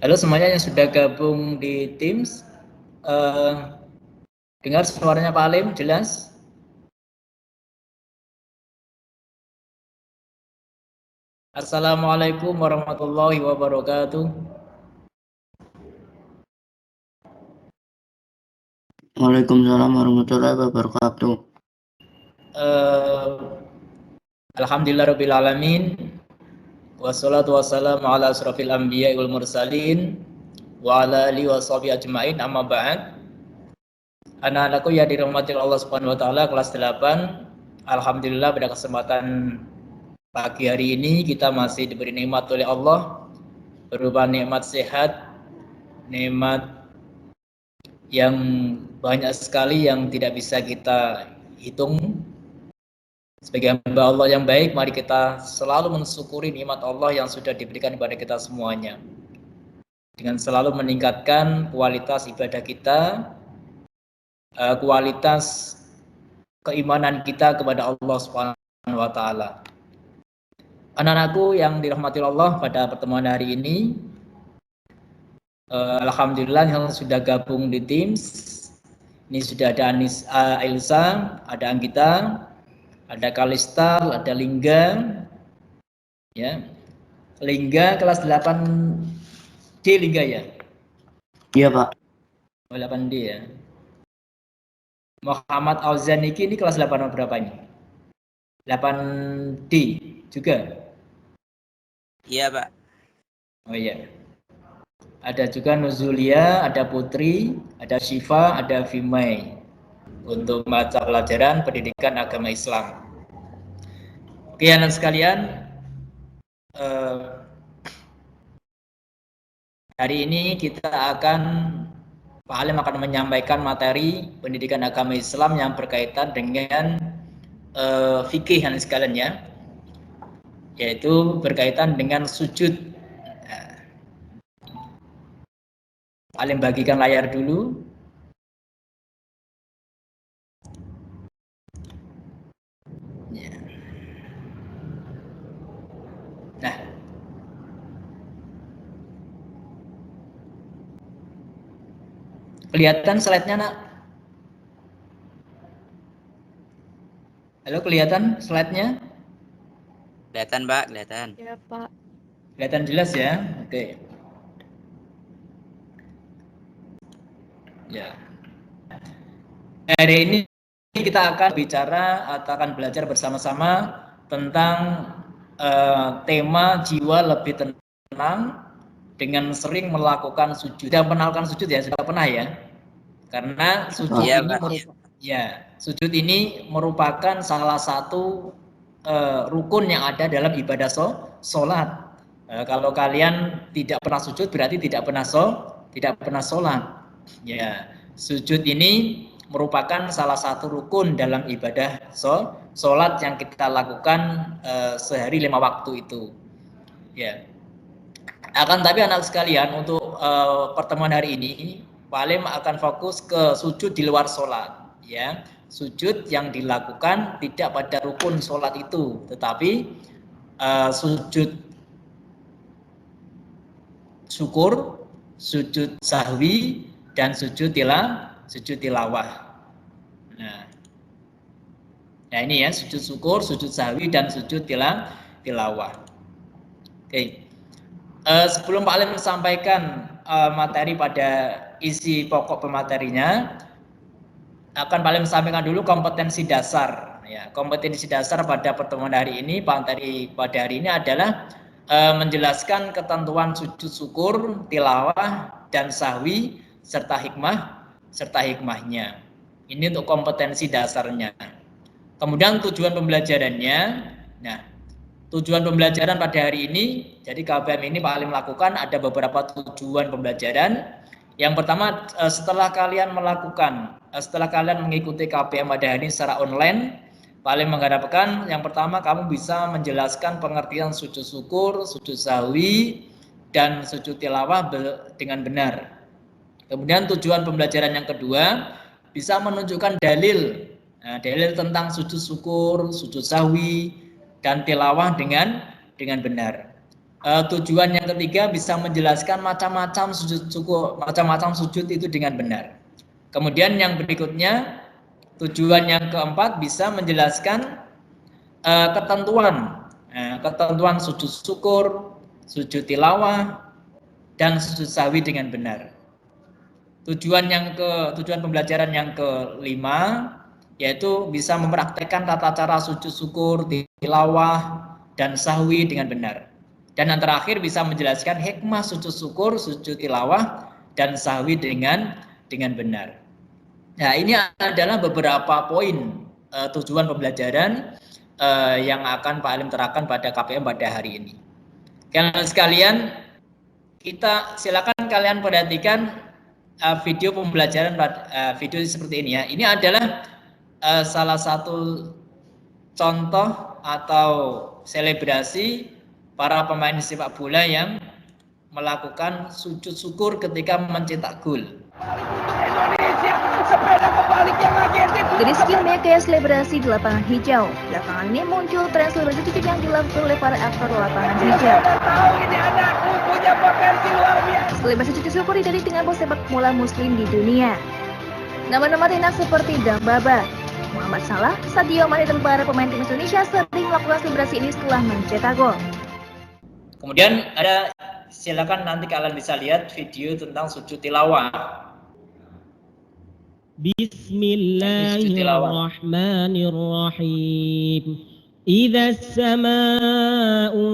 Halo semuanya yang sudah gabung di Teams. Eh, dengar suaranya Pak Alim jelas? Assalamualaikum warahmatullahi wabarakatuh. Waalaikumsalam warahmatullahi wabarakatuh. Eh, Alhamdulillahirabbil alamin. Wassalatu wassalamu ala asrofil anbiya wal mursalin wa ala alihi washabihi ajmain, amma ba'd. Anak-anakku ya dirahmati Allah Subhanahu wa taala, kelas 8. Alhamdulillah pada kesempatan pagi hari ini kita masih diberi nikmat oleh Allah berupa nikmat sehat, nikmat yang banyak sekali yang tidak bisa kita hitung. Sebagai hamba Allah yang baik, mari kita selalu mensyukuri nikmat Allah yang sudah diberikan kepada kita semuanya, dengan selalu meningkatkan kualitas ibadah kita, kualitas keimanan kita kepada Allah Subhanahu wa taala. Anak-anakku yang dirahmati Allah, pada pertemuan hari ini alhamdulillah yang sudah gabung di Teams. Ini sudah ada Ailsa, ada Anggita, ada Kalistal, ada Lingga, ya. Lingga kelas 8D Lingga ya? Iya Pak. 8D ya. Muhammad Auzaniki ini kelas 8 berapa ini? 8D juga? Iya Pak. Oh iya. Ada juga Nuzulia, ada Putri, ada Syifa, ada Vimay untuk mata pelajaran pendidikan agama Islam. Oke anak sekalian, hari ini kita Pak Alim akan menyampaikan materi pendidikan agama Islam yang berkaitan dengan fikih anak sekalian ya, yaitu berkaitan dengan sujud. Pak Alim bagikan layar dulu. Nah, kelihatan slide-nya nak? Halo, kelihatan slide-nya? Kelihatan Pak, kelihatan. Ya Pak. Kelihatan jelas ya? Oke. Ya. Hari ini kita akan bicara atau akan belajar bersama-sama tentang tema jiwa lebih tenang dengan sering melakukan sujud. Sudah pernah melakukan sujud ya? Sudah pernah ya? Karena sujud Iya, ini sujud ini merupakan salah satu rukun yang ada dalam ibadah sholat. Kalau kalian tidak pernah sujud berarti tidak pernah sholat. Ya, sujud ini merupakan salah satu rukun dalam ibadah sholat yang kita lakukan sehari 5 waktu itu. Ya. Tapi anak sekalian, untuk pertemuan hari ini Pak Alim akan fokus ke sujud di luar sholat, ya. Sujud yang dilakukan tidak pada rukun sholat itu, tetapi sujud syukur, sujud sahwi, dan sujud tilawah. Nah ini ya, sujud syukur, sujud sahwi, dan sujud tilawah. Oke. Sebelum Pak Alim menyampaikan materi pada isi pokok pematerinya, akan Pak Alim sampaikan dulu kompetensi dasar. Ya, kompetensi dasar pada pertemuan hari ini, materi pada hari ini adalah menjelaskan ketentuan sujud syukur, tilawah, dan sahwi serta hikmahnya. Ini untuk kompetensi dasarnya. Kemudian tujuan pembelajarannya. Nah, tujuan pembelajaran pada hari ini, jadi KBM ini Pak Alim lakukan ada beberapa tujuan pembelajaran. Yang pertama, setelah kalian mengikuti KBM pada hari ini secara online, Pak Alim mengharapkan yang pertama kamu bisa menjelaskan pengertian sujud syukur, sujud sahwi, dan sujud tilawah dengan benar. Kemudian tujuan pembelajaran yang kedua, bisa menunjukkan dalil tentang sujud syukur, sujud sahwi, dan tilawah dengan benar. Tujuan yang ketiga bisa menjelaskan macam-macam sujud itu dengan benar. Kemudian yang berikutnya, tujuan yang keempat bisa menjelaskan ketentuan sujud syukur, sujud tilawah, dan sujud sahwi dengan benar. Tujuan pembelajaran yang kelima yaitu bisa mempraktekkan tata cara sujud syukur, tilawah, dan sahwi dengan benar. Dan yang terakhir bisa menjelaskan hikmah sujud syukur, sujud tilawah, dan sahwi dengan benar. Nah, ini adalah beberapa poin tujuan pembelajaran yang akan Pak Alim terapkan pada KPM pada hari ini. Kalian sekalian, silakan kalian perhatikan video pembelajaran video seperti ini ya. Ini adalah salah satu contoh atau selebrasi para pemain sepak bola yang melakukan sujud syukur ketika mencetak gol. Dari sekian banyak gaya selebrasi di lapangan hijau, belakangan ini muncul tren selebrasi sujud yang dilakukan oleh para aktor lapangan hijau. Selebrasi sujud syukur identik dengan sepak bola muslim di dunia. Nama-nama tenar seperti Dambaba, Muhammad Salah, Sadio Mane, dan para pemain tim Indonesia sering melakukan selebrasi ini setelah mencetak gol. Kemudian silakan nanti kalian bisa lihat video tentang sujud tilawah. Bismillahirrahmanirrahim. Idza as-samaa'u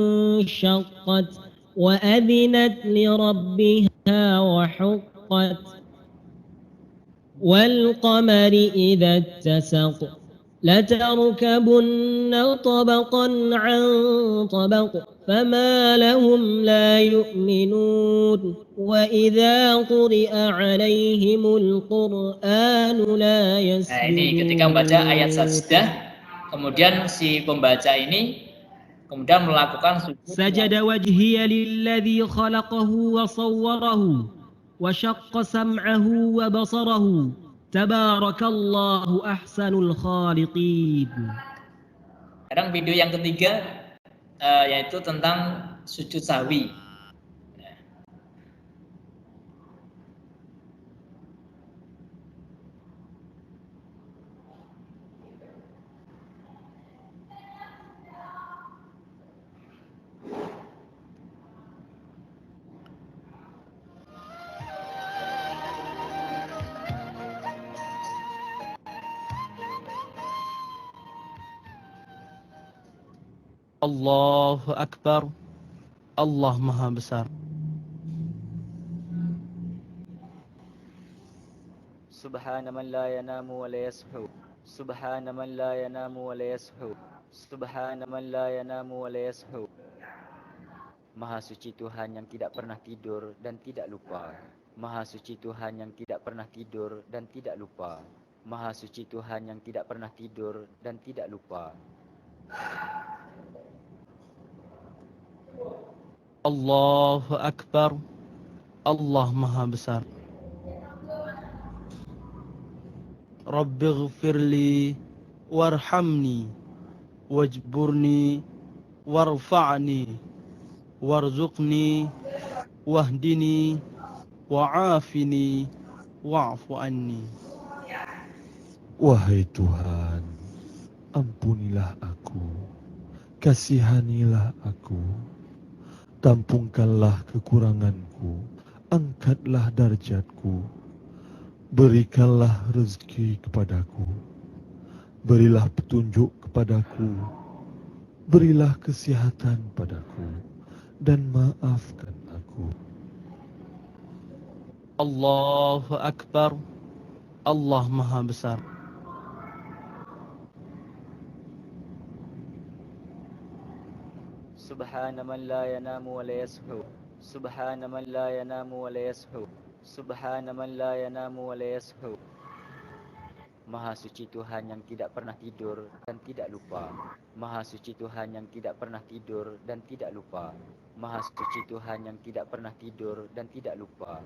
inshaqqat wa adhinat li rabbiha wa huqqat wal qamari idza ittasaq لتركبن طبقا عن طبق فما لهم لا يؤمنون وإذا قرئ عليهم القرآن لا يسجدون. Nah, ini ketika membaca ayat sajdah, kemudian si pembaca ini kemudian melakukan sujud. Sajada wajhiya lilladzi khalaqahu wa sawwarahu wa syaqqa sam'ahu wa basarahu. Tabarakallahu ahsanul khaliqin. Sekarang video yang ketiga yaitu tentang sujud sahwi. Allahu Akbar. Allah Maha Besar. Subhana man la yanamu wa la yashu. Subhana man la yanamu wa la yashu. Subhana man la yanamu wa la yashu. Maha suci Tuhan yang tidak pernah tidur dan tidak lupa. Maha suci Tuhan yang tidak pernah tidur dan tidak lupa. Maha suci Tuhan yang tidak pernah tidur dan tidak lupa. Allahu Akbar. Allah Maha Besar. Rabbighfirli warhamni wajburni warfa'ni warzuqni wahdini wa'afini wa'fu anni. Wahai Tuhan, ampunilah aku, kasihanilah aku, tampungkanlah kekuranganku, angkatlah darjatku, berikanlah rezeki kepadaku, berilah petunjuk kepadaku, berilah kesehatan padaku, dan maafkan aku. Allahu Akbar. Allah Maha Besar. Subhana man la yanamu wa la yashu. Subhana man la yanamu wa la yashu. Subhana man la yanamu wa la yashu. Maha suci Tuhan yang tidak pernah tidur dan tidak lupa. Maha suci Tuhan yang tidak pernah tidur dan tidak lupa. Maha suci Tuhan yang tidak pernah tidur dan tidak lupa.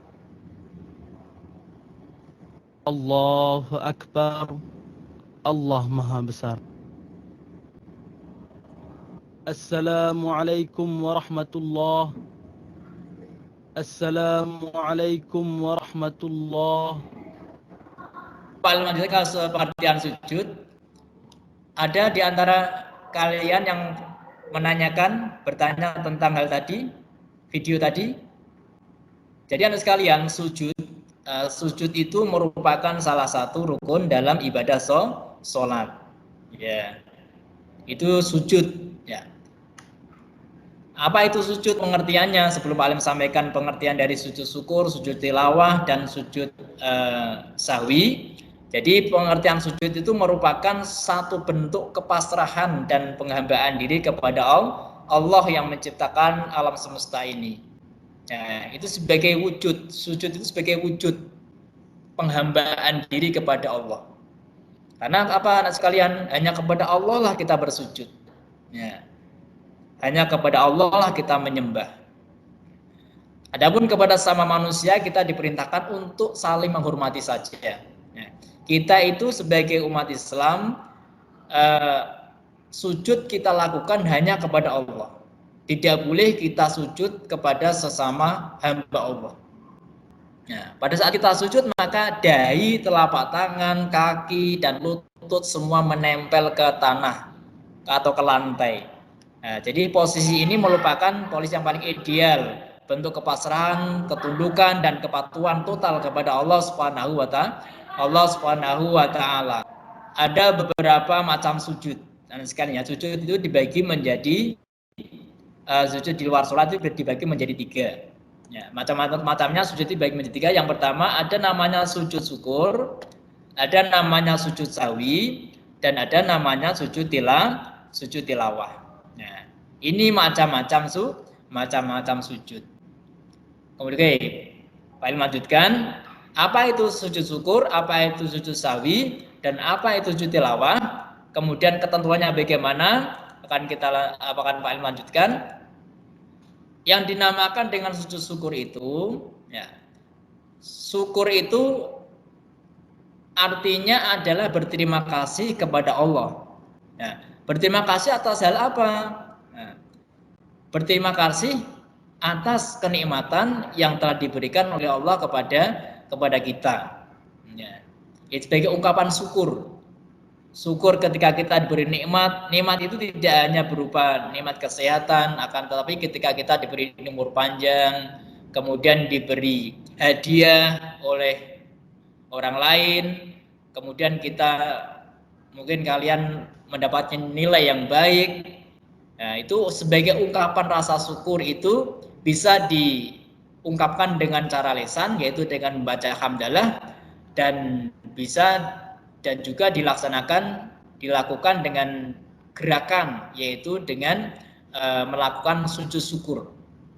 Allahu Akbar. Allah Maha Besar. Assalamualaikum warahmatullah. Assalamualaikum warahmatullah. Paling lanjutnya kalau pengertian sujud, ada di antara kalian yang menanyakan, bertanya tentang hal tadi, video tadi. Jadi anak sekalian, sujud itu merupakan salah satu rukun dalam ibadah sholat. Ya, itu sujud. Ya. Apa itu sujud pengertiannya? Sebelum Pak Alim sampaikan pengertian dari sujud syukur, sujud tilawah, dan sujud sahwi. Jadi pengertian sujud itu merupakan satu bentuk kepasrahan dan penghambaan diri kepada Allah yang menciptakan alam semesta ini. Nah, itu sebagai wujud, sujud itu sebagai wujud penghambaan diri kepada Allah. Karena apa anak sekalian? Hanya kepada Allah lah kita bersujud. Ya. Hanya kepada Allah lah kita menyembah. Adapun kepada sama manusia kita diperintahkan untuk saling menghormati saja. Ya. Kita itu sebagai umat Islam sujud kita lakukan hanya kepada Allah. Tidak boleh kita sujud kepada sesama hamba Allah. Ya. Pada saat kita sujud maka dahi, telapak tangan, kaki, dan lutut semua menempel ke tanah atau ke lantai. Nah, jadi posisi ini merupakan posisi yang paling ideal, bentuk kepasrahan, ketundukan, dan kepatuhan total kepada Allah Subhanahu wa Ta'ala. Ada beberapa macam sujud. Dan sekalian ya, sujud itu dibagi menjadi sujud di luar sholat itu dibagi menjadi 3. Ya, macam-macamnya sujud dibagi menjadi 3. Yang pertama ada namanya sujud syukur, ada namanya sujud sahwi, dan ada namanya sujud tilawah. Nah, ini macam-macam sujud. Kemudian Pak Ilmu lanjutkan, apa itu sujud syukur, apa itu sujud sahwi, dan apa itu sujud tilawah. Kemudian ketentuannya bagaimana akan Pak Ilmu lanjutkan. Yang dinamakan dengan sujud syukur itu, ya, syukur itu artinya adalah berterima kasih kepada Allah. Ya, berterima kasih atas hal apa? Nah, berterima kasih atas kenikmatan yang telah diberikan oleh Allah kepada kita. Ya. Itu sebagai ungkapan syukur. Syukur ketika kita diberi nikmat. Nikmat itu tidak hanya berupa nikmat kesehatan, akan tetapi ketika kita diberi umur panjang, kemudian diberi hadiah oleh orang lain, kemudian mungkin kalian mendapatkan nilai yang baik. Nah, itu sebagai ungkapan rasa syukur itu bisa diungkapkan dengan cara lisan, yaitu dengan membaca hamdalah, dan juga dilakukan dengan gerakan, yaitu dengan melakukan sujud syukur.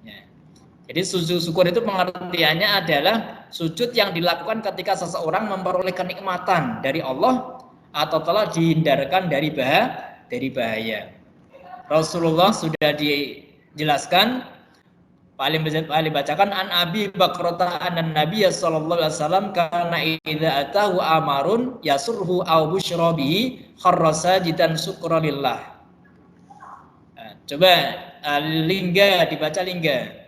Ya. Jadi sujud syukur itu pengertiannya adalah sujud yang dilakukan ketika seseorang memperoleh kenikmatan dari Allah atau telah dihindarkan dari bahaya. Rasulullah sudah dijelaskan, paling bacakan an Abi Bakrata anan Nabiy sallallahu alaihi wasallam kana idza atahu amarun yasurhu aw busyra bihi kharra sajidan syukranillah. Nah, coba lingga dibaca lingga.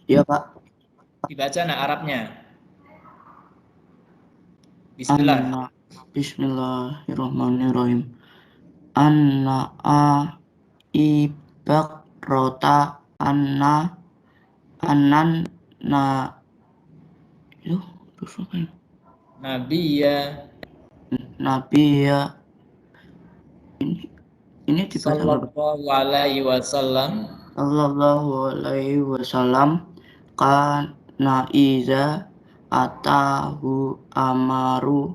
Iya Pak. Dibaca Arabnya. Bismillah. Bismillahirrahmanirrahim. Anna ibakrota anan na Nabi ya ini dibaca sallallahu alaihi wasallam kana iza atahu amaru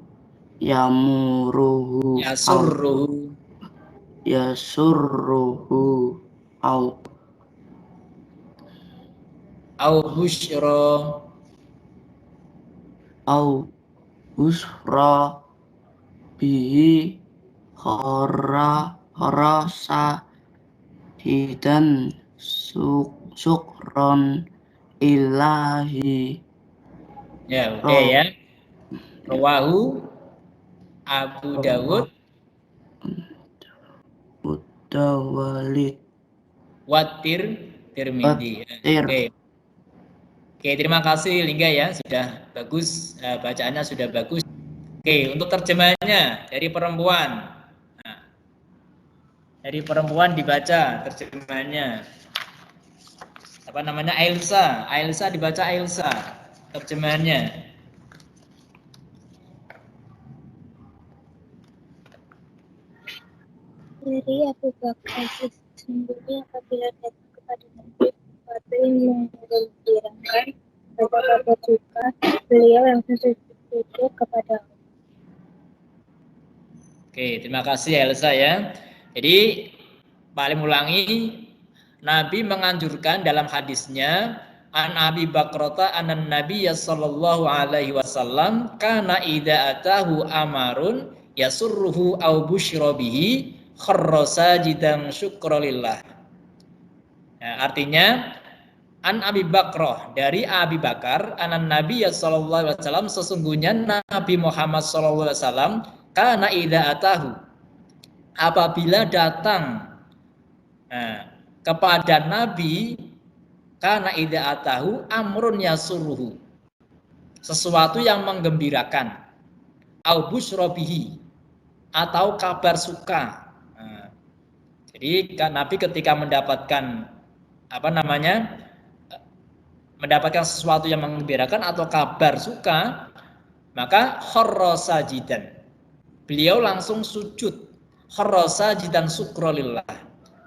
yasurruhu au busra bihi kharasa hidan syukron ilahi. Ya, oke ya. Rawahu Abu Dawud Dawalid. Watir Tirmidzi. Watir. Oke. Oke, terima kasih Lingga ya, sudah bagus, bacaannya sudah bagus. Oke, untuk terjemahannya dari perempuan. Nah, dari perempuan dibaca terjemahannya. Apa namanya? Ailsa. Ailsa dibaca Ailsa terjemahannya. Dari Abu Bakar, sesungguhnya apabila datang kepada Nabi sesuatu yang menggembirakan atau kabar suka, beliau langsung sujud kepada Allah. Oke, terima kasih Elsa ya. Jadi paling ulangi, Nabi menganjurkan dalam hadisnya an Abi Bakrata anan Nabi sallallahu alaihi wasallam kana idza atahu amarun yasurruhu au busyra bihi kharra sajidan syukralillah. Nah, artinya an Abi Bakrah, dari Abi Bakar anan Nabi sallallahu alaihi wasallam, sesungguhnya Nabi Muhammad sallallahu alaihi wasallam kana idza atahu, apabila datang kepada Nabi, kana idza atahu amrun yasurruhu, sesuatu yang menggembirakan, au busyra bihi, atau kabar suka. Jadi Nabi ketika mendapatkan mendapatkan sesuatu yang menggembirakan atau kabar suka, maka kharra sajidan, beliau langsung sujud. Kharra sajidan syukralillah,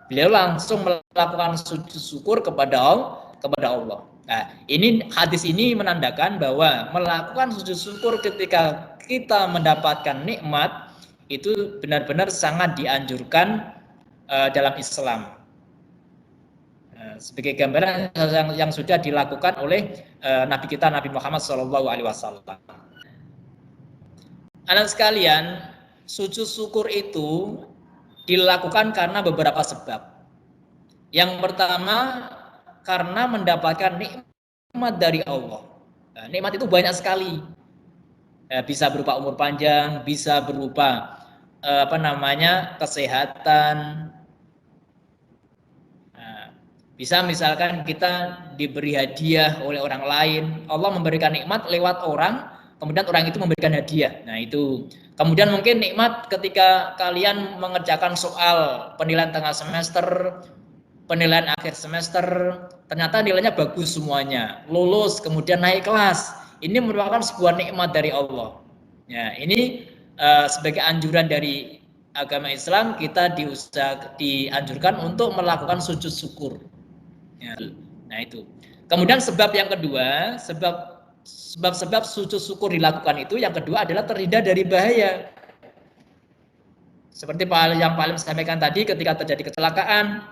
beliau langsung melakukan sujud syukur kepada Allah. Nah, ini hadis ini menandakan bahwa melakukan sujud syukur ketika kita mendapatkan nikmat itu benar-benar sangat dianjurkan dalam Islam. Sebagai gambaran yang sudah dilakukan oleh Nabi kita Nabi Muhammad SAW. Anak sekalian, sujud syukur itu dilakukan karena beberapa sebab. Yang pertama, karena mendapatkan nikmat dari Allah. Nah, nikmat itu banyak sekali. Bisa berupa umur panjang, bisa berupa kesehatan. Bisa misalkan kita diberi hadiah oleh orang lain, Allah memberikan nikmat lewat orang, kemudian orang itu memberikan hadiah. Nah itu. Kemudian mungkin nikmat ketika kalian mengerjakan soal penilaian tengah semester, penilaian akhir semester, ternyata nilainya bagus semuanya, lulus, kemudian naik kelas. Ini merupakan sebuah nikmat dari Allah. Ya, ini sebagai anjuran dari agama Islam, kita dianjurkan untuk melakukan sujud syukur. Ya, nah itu. Kemudian sebab yang kedua, sebab sujud syukur dilakukan itu yang kedua adalah terhindar dari bahaya. Seperti yang paling saya sampaikan tadi, ketika terjadi kecelakaan,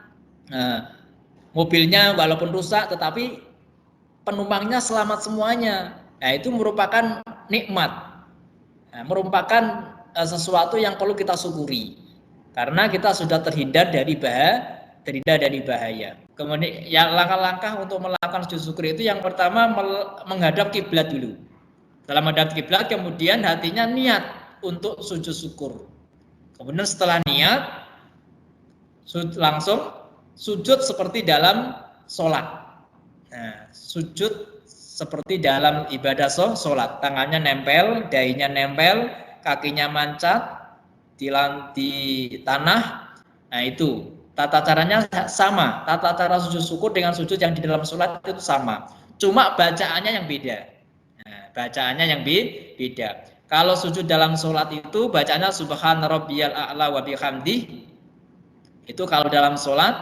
mobilnya walaupun rusak tetapi penumpangnya selamat semuanya. Nah, itu merupakan nikmat. Nah, merupakan sesuatu yang perlu kita syukuri. Karena kita sudah terhindar dari bahaya. Kemudian yang langkah-langkah untuk melakukan sujud syukur itu yang pertama menghadap kiblat dulu. Dalam menghadap kiblat kemudian hatinya niat untuk sujud syukur. Kemudian setelah niat langsung sujud seperti dalam sholat. Nah, sujud seperti dalam ibadah sholat. Tangannya nempel, dahinya nempel, kakinya mancat di tanah. Nah itu. Tata caranya sama, tata cara sujud syukur dengan sujud yang di dalam sholat itu sama. Cuma bacaannya yang beda. Nah, bacaannya yang beda. Kalau sujud dalam sholat itu bacaannya subhana rabbiyal a'la wa bihamdih. Itu kalau dalam sholat.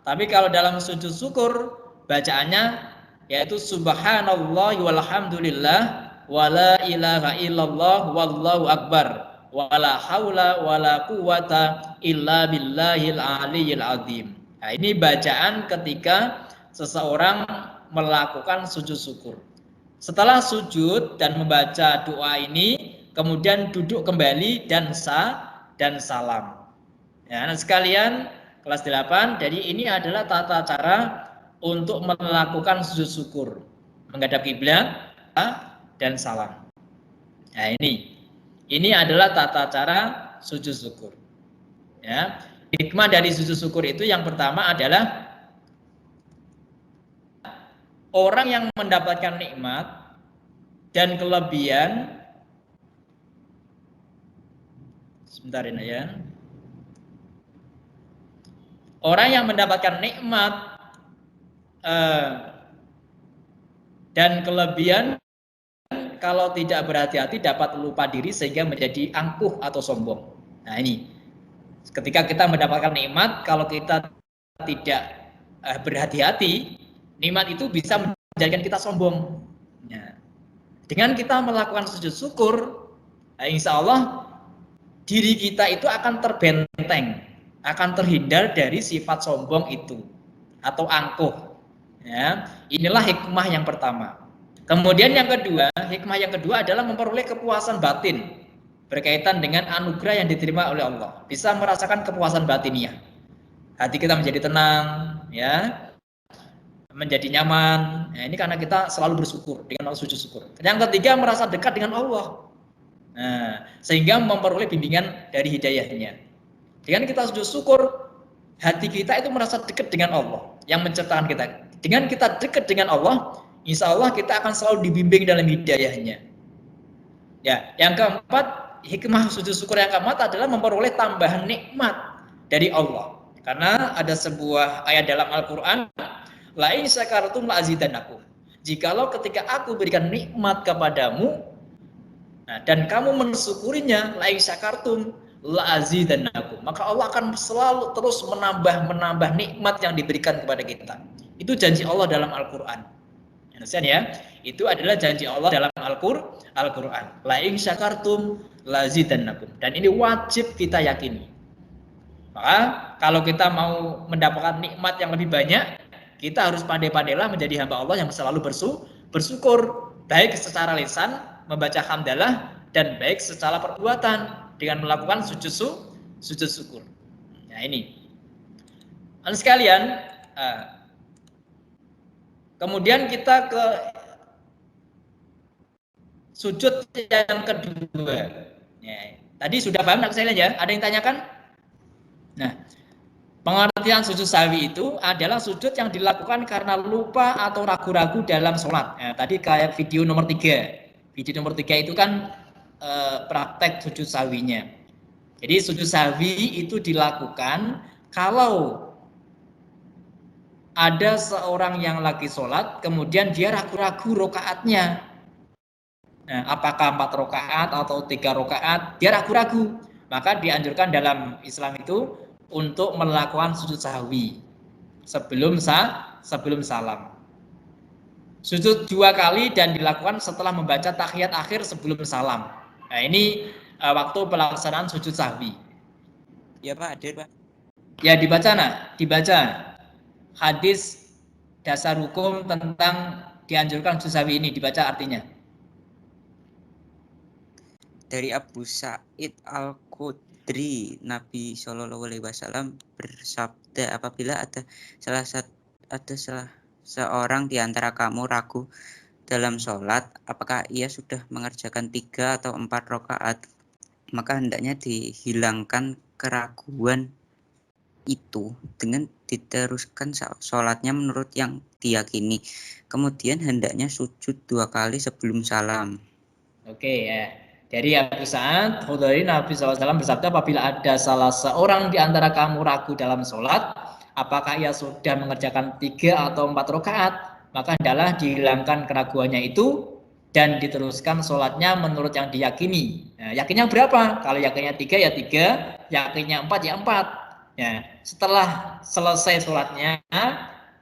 Tapi kalau dalam sujud syukur bacaannya yaitu subhanallah walhamdulillah wala ilaha illallah wallahu akbar. Wala haula wala quwata illa billahil aliyyil azim. Nah, ini bacaan ketika seseorang melakukan sujud syukur. Setelah sujud dan membaca doa ini, kemudian duduk kembali dan salam. Ya, sekalian kelas 8, jadi ini adalah tata cara untuk melakukan sujud syukur, menghadap kiblat dan salam. Nah, ini adalah tata cara sujud syukur. Ya. hikmah dari sujud syukur itu yang pertama adalah orang yang mendapatkan nikmat dan kelebihan. Sebentar ini ya. Orang yang mendapatkan nikmat dan kelebihan kalau tidak berhati-hati dapat lupa diri sehingga menjadi angkuh atau sombong. Nah ini, ketika kita mendapatkan nikmat, kalau kita tidak berhati-hati, nikmat itu bisa menjadikan kita sombong. Nah, dengan kita melakukan sujud syukur, insya Allah diri kita itu akan terbenteng, akan terhindar dari sifat sombong itu atau angkuh. Ya, inilah hikmah yang pertama. Kemudian yang kedua, hikmah yang kedua adalah memperoleh kepuasan batin berkaitan dengan anugerah yang diterima oleh Allah. Bisa merasakan kepuasan batiniah. Hati kita menjadi tenang, ya, menjadi nyaman. Nah, ini karena kita selalu bersyukur dengan sujud syukur. Yang ketiga, merasa dekat dengan Allah. Nah, sehingga memperoleh bimbingan dari hidayahnya. Dengan kita sujud syukur, hati kita itu merasa dekat dengan Allah yang menciptakan kita. Dengan kita dekat dengan Allah, insya Allah kita akan selalu dibimbing dalam hidayahnya. Ya, yang keempat, hikmah sujud syukur yang keempat adalah memperoleh tambahan nikmat dari Allah. Karena ada sebuah ayat dalam Al-Quran, la in syakartum la azidannakum. Jikalau ketika aku berikan nikmat kepadamu, nah, dan kamu mensyukurinya, la in syakartum la azidannakum, maka Allah akan selalu terus menambah nikmat yang diberikan kepada kita. Itu janji Allah dalam Al-Quran. Ya, itu adalah janji Allah dalam Al-Quran. La in syakartum la azidannakum. Dan ini wajib kita yakini. Maka kalau kita mau mendapatkan nikmat yang lebih banyak, kita harus pandai-pandailah menjadi hamba Allah yang selalu bersyukur, baik secara lisan membaca hamdalah dan baik secara perbuatan dengan melakukan sujud syukur. Nah ini. Dan sekalian, kemudian kita ke sujud yang kedua. Ya, tadi sudah paham nak saya ya? Ada yang tanyakan? Nah, pengertian sujud sahwi itu adalah sujud yang dilakukan karena lupa atau ragu-ragu dalam sholat. Nah, tadi kayak video nomor 3. Video nomor 3 itu kan praktek sujud sahwinya. Jadi sujud sahwi itu dilakukan kalau ada seorang yang lagi sholat, kemudian dia ragu-ragu rokaatnya. Nah, apakah 4 rokaat atau 3 rokaat? Dia ragu-ragu. Maka dianjurkan dalam Islam itu untuk melakukan sujud sahwi sebelum salam. Sujud 2 kali dan dilakukan setelah membaca tahiyat akhir sebelum salam. Nah, ini waktu pelaksanaan sujud sahwi. Ya Pak, hadir Pak. Ya dibaca hadis dasar hukum tentang dianjurkan sujud sahwi ini, dibaca artinya. Dari Abu Sa'id Al-Khudri, Nabi Shallallahu Alaihi Wasallam bersabda, apabila ada seorang di antara kamu ragu dalam sholat, apakah ia sudah mengerjakan 3 atau 4 rakaat, maka hendaknya dihilangkan keraguan itu dengan diteruskan sholatnya menurut yang diyakini. Kemudian hendaknya sujud 2 kali sebelum salam. Oke ya. Dari Abu Sa'ad Khudri, Nabi SAW bersabda, apabila ada salah seorang di antara kamu ragu dalam sholat, apakah ia sudah mengerjakan 3 atau 4 rakaat, maka hendaklah dihilangkan keraguannya itu dan diteruskan sholatnya menurut yang diyakini. Nah, yakinnya berapa? Kalau yakinnya 3 ya 3, yakinnya 4 ya 4. Ya, setelah selesai sholatnya,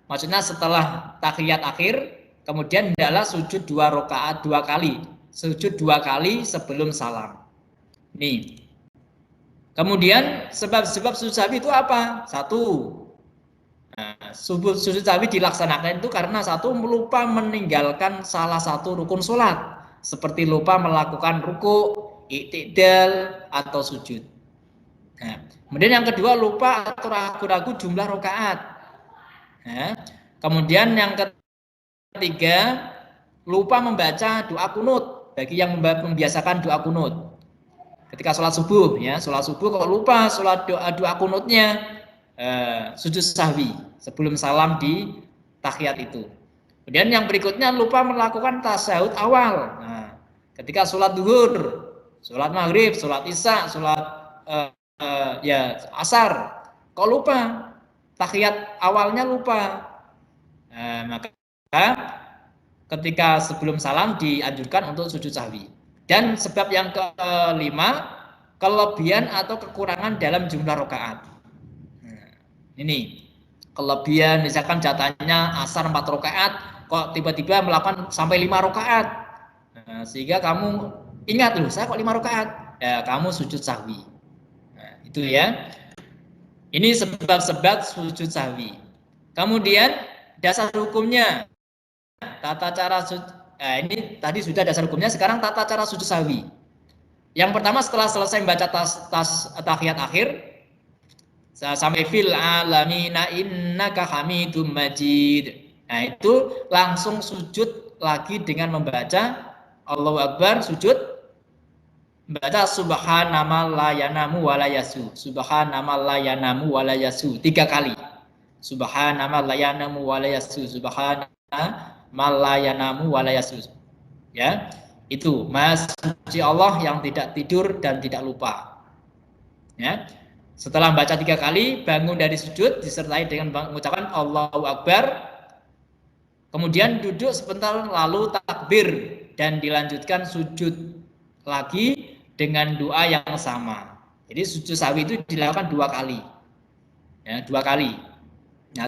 maksudnya setelah tahiyat akhir, kemudian hendaklah sujud 2 rakaat 2 kali. Sujud 2 kali sebelum salam. Nih. Kemudian sebab-sebab sujud sahwi itu apa? 1. Nah, sujud sahwi dilaksanakan itu karena 1, lupa meninggalkan salah satu rukun sholat, seperti lupa melakukan ruku, i'tidal atau sujud. Nah, kemudian yang kedua, lupa atau ragu-ragu jumlah rakaat. Nah, kemudian yang ketiga, lupa membaca doa kunut bagi yang membiasakan doa kunut. ketika sholat subuh ya, sholat subuh kalau lupa sholat doa kunutnya, sujud sahwi sebelum salam di tahiyat itu. Kemudian yang berikutnya lupa melakukan tasyahud awal. Nah, ketika sholat duhur, sholat maghrib, sholat isya, sholat ya asar, kok lupa tahiyat awalnya lupa, maka ketika sebelum salam dianjurkan untuk sujud sahwi. Dan sebab yang kelima, kelebihan atau kekurangan dalam jumlah rakaat. Nah, ini kelebihan, misalkan jatahnya asar 4 rakaat, kok tiba-tiba melakukan sampai 5 rakaat. Nah, sehingga kamu ingat loh, saya kok 5 rakaat. Ya, kamu sujud sahwi. Nah, itu ya. Ini sebab-sebab sujud sahwi. Kemudian dasar hukumnya, tata cara ini tadi sudah dasar hukumnya, sekarang tata cara sujud sahwi. Yang pertama setelah selesai membaca tahiyat akhir sampai fil alamina innaka hamidum majid. Nah, itu langsung sujud lagi dengan membaca Allahu Akbar, sujud membaca subhanallah la yanamu wa la yasu. Subhanallah la yanamu wa la yasu 3 kali. Subhanallah la yanamu wa la yasu. Subhanallah malayanamu walayasus. Ya, itu Maha suci Allah yang tidak tidur dan tidak lupa. Ya, setelah membaca 3 kali, bangun dari sujud disertai dengan mengucapkan Allahu Akbar, kemudian duduk sebentar lalu takbir dan dilanjutkan sujud lagi dengan doa yang sama. Jadi sujud sahwi itu dilakukan 2 kali. Ya, 2 kali. Nah,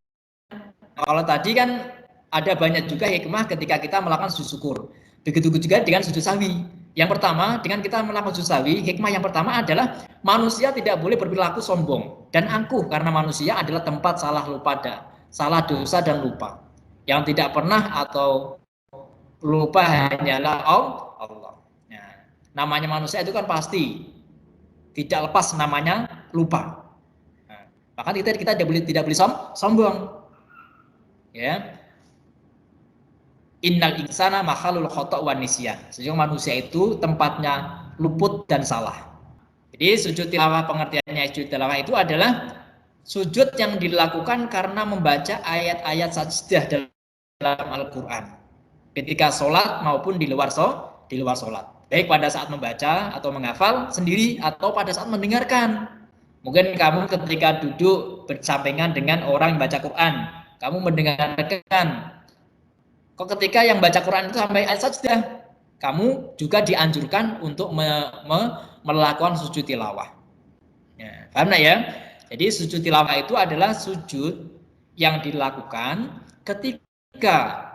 kalau tadi kan ada banyak juga hikmah ketika kita melakukan sujud syukur. Begitu juga dengan sujud sahwi. Yang pertama, dengan kita melakukan sujud sahwi, hikmah yang pertama adalah manusia tidak boleh berperilaku sombong dan angkuh, karena manusia adalah tempat salah dosa dan lupa. Yang tidak pernah atau lupa hanyalah Allah. Nah, namanya manusia itu kan pasti tidak lepas namanya lupa. Nah, bahkan kita tidak boleh sombong. Ya. Innal insana makhalul khata' wan nisyan. Sesungguhnya manusia itu tempatnya luput dan salah. Jadi sujud tilawah, pengertiannya sujud tilawah itu adalah sujud yang dilakukan karena membaca ayat-ayat sajdah dalam Al-Qur'an. Ketika sholat maupun di luar sholat. Baik pada saat membaca atau menghafal sendiri atau pada saat mendengarkan. Mungkin kamu ketika duduk bersampingan dengan orang yang baca Quran, kamu mendengarkan. Kok ketika yang baca Quran itu sampai ayat sajdah, kamu juga dianjurkan untuk melakukan sujud tilawah. Ya, paham ya? Jadi sujud tilawah itu adalah sujud yang dilakukan ketika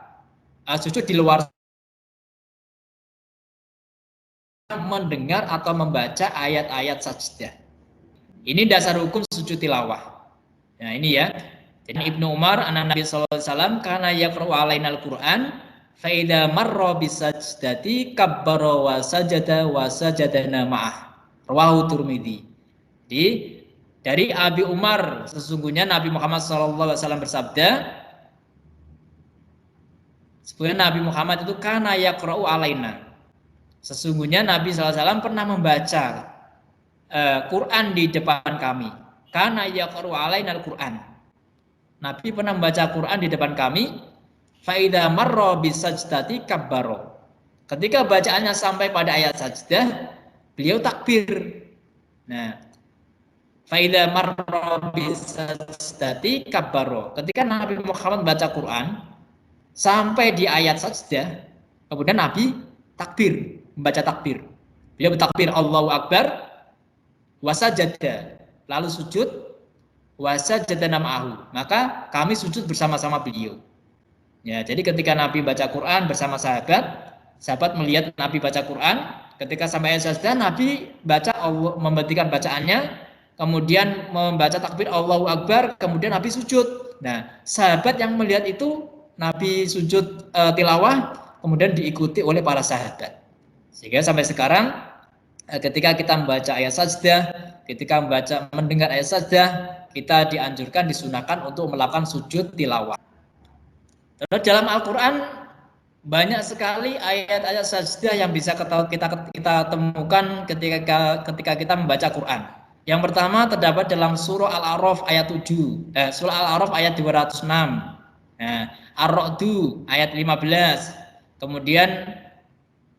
sujud di luar mendengar atau membaca ayat-ayat sajdah. Ini dasar hukum sujud tilawah. Nah, ini ya. Jadi Ibnu Umar anak Nabi sallallahu alaihi wasallam kana yaqra'u alaina al-Qur'an fa idza marra bisajdati kabbara wa sajadana ma'ah. Rawahu Tirmidzi. Jadi dari Abi Umar, sesungguhnya Nabi Muhammad sallallahu alaihi wasallam bersabda, sebenarnya Nabi Muhammad itu kana yaqra'u alaina. Sesungguhnya Nabi sallallahu alaihi wasallam pernah membaca Quran di depan kami. Kana yaqra'u alaina al-Qur'an. Nabi pernah membaca Quran di depan kami. Faida marra bisajdati kabbaro. Ketika bacaannya sampai pada ayat sajdah, beliau takbir. Nah, faida marra bisajdati kabbaro. Ketika Nabi Muhammad membaca Quran sampai di ayat sajdah, kemudian Nabi takbir, membaca takbir. Beliau bertakbir Allahu Akbar wasajada, lalu sujud wasajadana ma'ahu, maka kami sujud bersama-sama beliau. Ya, jadi ketika Nabi baca Quran bersama sahabat melihat Nabi baca Quran, ketika sampai ayat sajdah Nabi baca Allah, membentikan bacaannya, kemudian membaca takbir Allahu Akbar, kemudian Nabi sujud. Nah, sahabat yang melihat itu Nabi sujud tilawah, kemudian diikuti oleh para sahabat. Sehingga sampai sekarang ketika kita membaca ayat sajdah, ketika mendengar ayat sajdah, kita dianjurkan, disunahkan untuk melakukan sujud tilawah. Terus dalam Al-Quran banyak sekali ayat-ayat sajdah yang bisa kita temukan ketika kita membaca Quran. Yang pertama terdapat dalam surah Al-A'raf ayat 7, surah Al-A'raf ayat 206, Ar-Ra'du ayat 15, kemudian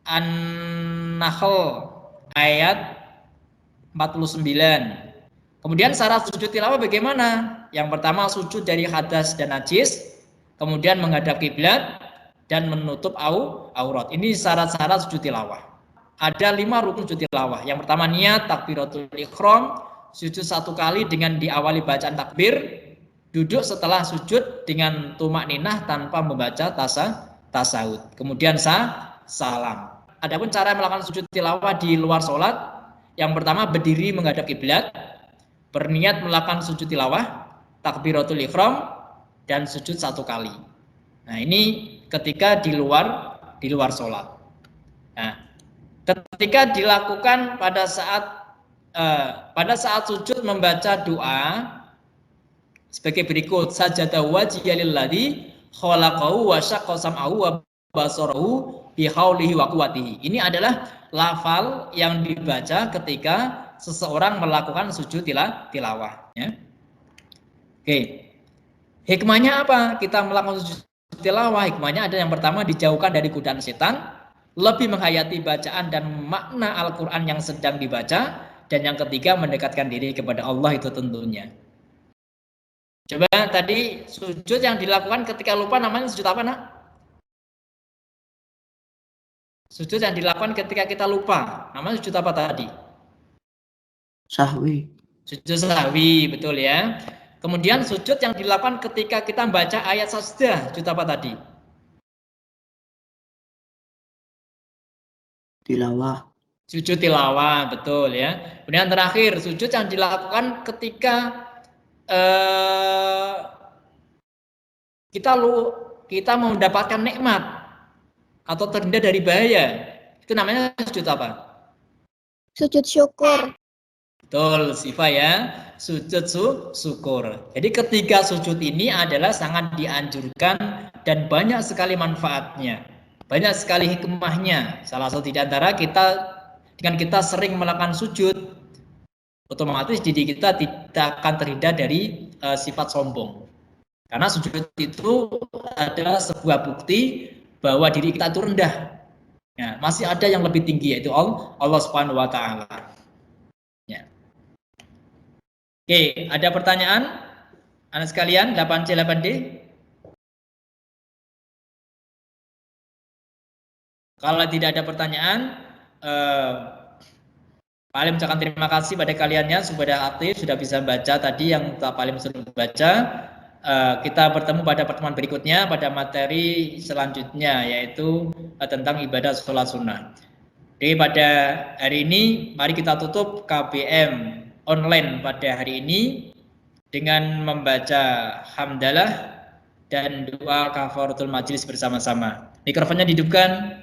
An-Nahl ayat 49. Kemudian syarat sujud tilawah bagaimana? Yang pertama sujud dari hadas dan najis, kemudian menghadap kiblat dan menutup aurat. Ini syarat-syarat sujud tilawah. Ada 5 rukun sujud tilawah. Yang pertama niat takbiratul ihram, sujud 1 kali dengan diawali bacaan takbir, duduk setelah sujud dengan tumak ninah tanpa membaca tasawuf. Kemudian salam. Adapun cara melakukan sujud tilawah di luar sholat, yang pertama berdiri menghadap kiblat, berniat melakukan sujud tilawah, takbiratul ihram, dan sujud 1 kali. Nah, ini ketika di luar sholat. Nah, ketika dilakukan pada saat sujud membaca doa sebagai berikut: sajada wajhiya lilladzi khalaqahu wa syaqqa sam'ahu wa basarahu bi haulihi wa quwwatihi. Ini adalah lafal yang dibaca ketika seseorang melakukan sujud tilawah, ya. Oke. Hikmahnya apa? Kita melakukan sujud tilawah, hikmahnya ada yang pertama dijauhkan dari godaan setan, lebih menghayati bacaan dan makna Al-Quran yang sedang dibaca, dan yang ketiga mendekatkan diri kepada Allah itu tentunya. Coba tadi sujud yang dilakukan ketika lupa namanya sujud apa, nak? Sujud yang dilakukan ketika kita lupa namanya sujud apa tadi? Sahwi. Sujud sahwi, betul ya. Kemudian sujud yang dilakukan ketika kita membaca ayat sajdah, sujud apa tadi? Tilawah. Sujud tilawah, betul ya. Kemudian terakhir, sujud yang dilakukan ketika kita mau mendapatkan nikmat atau terhindar dari bahaya. Itu namanya sujud apa? Sujud syukur. Betul, Siva ya. Sujud syukur. Jadi ketiga sujud ini adalah sangat dianjurkan dan banyak sekali manfaatnya. Banyak sekali hikmahnya. Salah satu di antara dengan kita sering melakukan sujud, otomatis diri kita tidak akan terhindar dari sifat sombong. Karena sujud itu adalah sebuah bukti bahwa diri kita itu rendah. Ya, masih ada yang lebih tinggi, yaitu Allah Subhanahu wa Ta'ala. Ya. Oke, ada pertanyaan? Anak sekalian, 8C, 8D? Kalau tidak ada pertanyaan, Pak Alim ucapkan terima kasih pada kaliannya sudah aktif, sudah bisa baca tadi yang Pak Alim sudah baca. Kita bertemu pada pertemuan berikutnya pada materi selanjutnya, yaitu tentang ibadah sholat sunnah. Jadi pada hari ini mari kita tutup KBM online pada hari ini dengan membaca hamdalah dan doa kafaratul majlis bersama-sama. Mikrofonnya dihidupkan.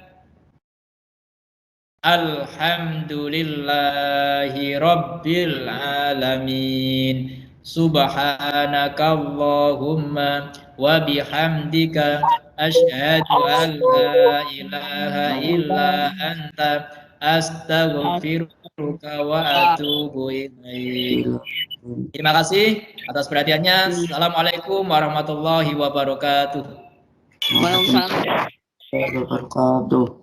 Alhamdulillahi rabbil alamin. Subhanakallahumma wa bihamdika asyhadu an la ilaha illa anta astaghfiruka wa atubu ilaik. Terima kasih atas perhatiannya. Assalamualaikum warahmatullahi wabarakatuh. Waalaikumsalam warahmatullahi wabarakatuh.